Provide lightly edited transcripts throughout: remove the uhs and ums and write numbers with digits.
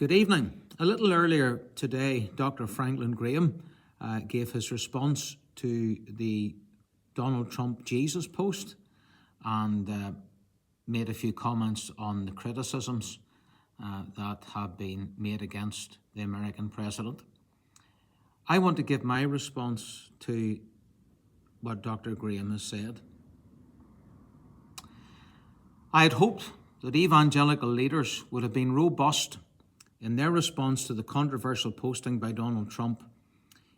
Good evening. A little earlier today, Dr. Franklin Graham gave his response to the Donald Trump Jesus post and made a few comments on the criticisms that have been made against the American president. I want to give my response to what Dr. Graham has said. I had hoped that evangelical leaders would have been robust in their response to the controversial posting by Donald Trump,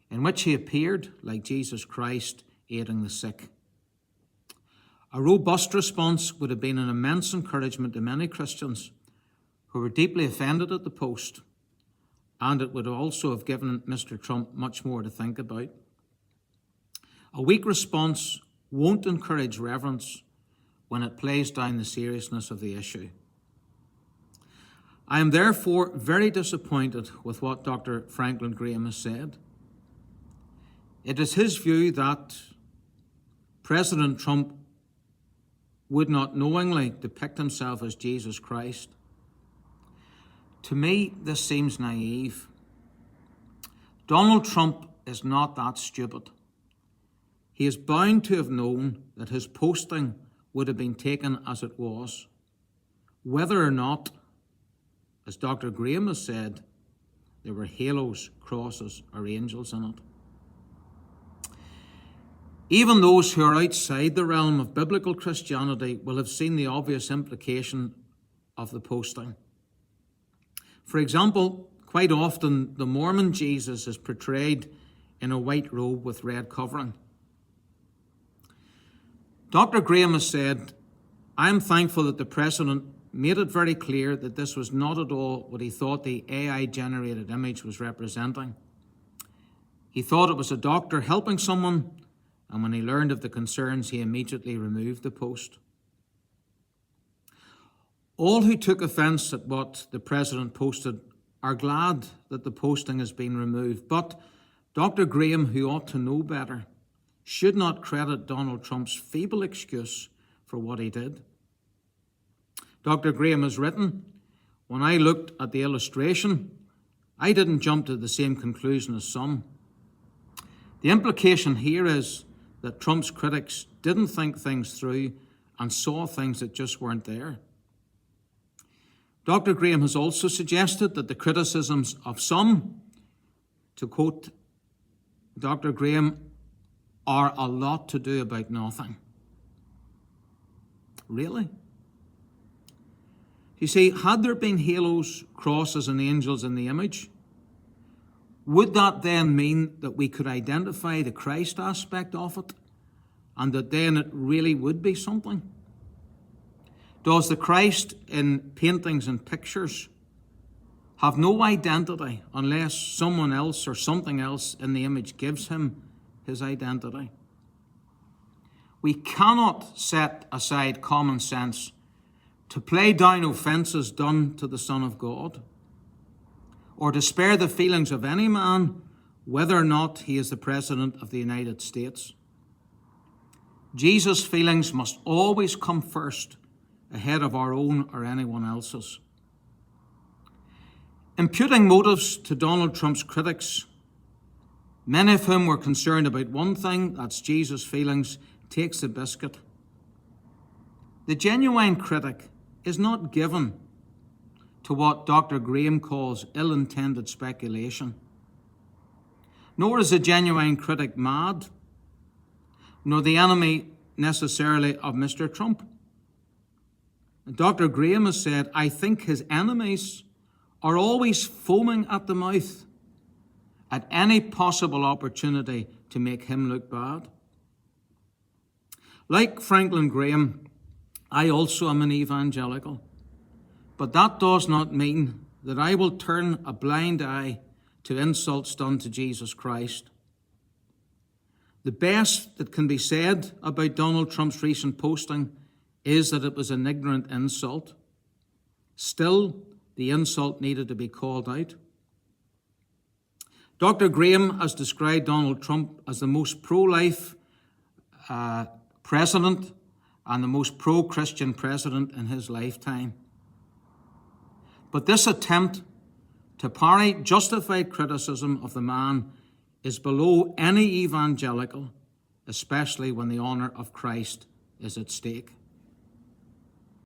in which he appeared like Jesus Christ aiding the sick. A robust response would have been an immense encouragement to many Christians who were deeply offended at the post, and it would also have given Mr. Trump much more to think about. A weak response won't encourage reverence when it plays down the seriousness of the issue. I am therefore very disappointed with what Dr. Franklin Graham has said. It is his view that President Trump would not knowingly depict himself as Jesus Christ. To me, this seems naive. Donald Trump is not that stupid. He is bound to have known that his posting would have been taken as it was, whether or not, as Dr. Graham has said, there were halos, crosses, or angels in it. Even those who are outside the realm of biblical Christianity will have seen the obvious implication of the posting. For example, quite often the Mormon Jesus is portrayed in a white robe with red covering. Dr. Graham has said, I am thankful that the president made it very clear that this was not at all what he thought the AI-generated image was representing. He thought it was a doctor helping someone, and when he learned of the concerns, he immediately removed the post. All who took offence at what the president posted are glad that the posting has been removed, but Dr. Graham, who ought to know better, should not credit Donald Trump's feeble excuse for what he did. Dr. Graham has written, when I looked at the illustration, I didn't jump to the same conclusion as some. The implication here is that Trump's critics didn't think things through and saw things that just weren't there. Dr. Graham has also suggested that the criticisms of some, to quote Dr. Graham, are a lot to do about nothing. Really? You see, had there been halos, crosses, and angels in the image, would that then mean that we could identify the Christ aspect of it, and that then it really would be something? Does the Christ in paintings and pictures have no identity unless someone else or something else in the image gives him his identity? We cannot set aside common sense to play down offences done to the Son of God, or to spare the feelings of any man, whether or not he is the President of the United States. Jesus' feelings must always come first, ahead of our own or anyone else's. Imputing motives to Donald Trump's critics, many of whom were concerned about one thing, that's Jesus' feelings, takes the biscuit. The genuine critic is not given to what Dr. Graham calls ill-intended speculation. Nor is a genuine critic mad, nor the enemy necessarily of Mr. Trump. Dr. Graham has said, I think his enemies are always foaming at the mouth at any possible opportunity to make him look bad. Like Franklin Graham, I also am an evangelical, but that does not mean that I will turn a blind eye to insults done to Jesus Christ. The best that can be said about Donald Trump's recent posting is that it was an ignorant insult. Still, the insult needed to be called out. Dr. Graham has described Donald Trump as the most pro-life president and the most pro-Christian president in his lifetime. But this attempt To parry justified criticism of the man is below any evangelical, especially when the honour of Christ is at stake.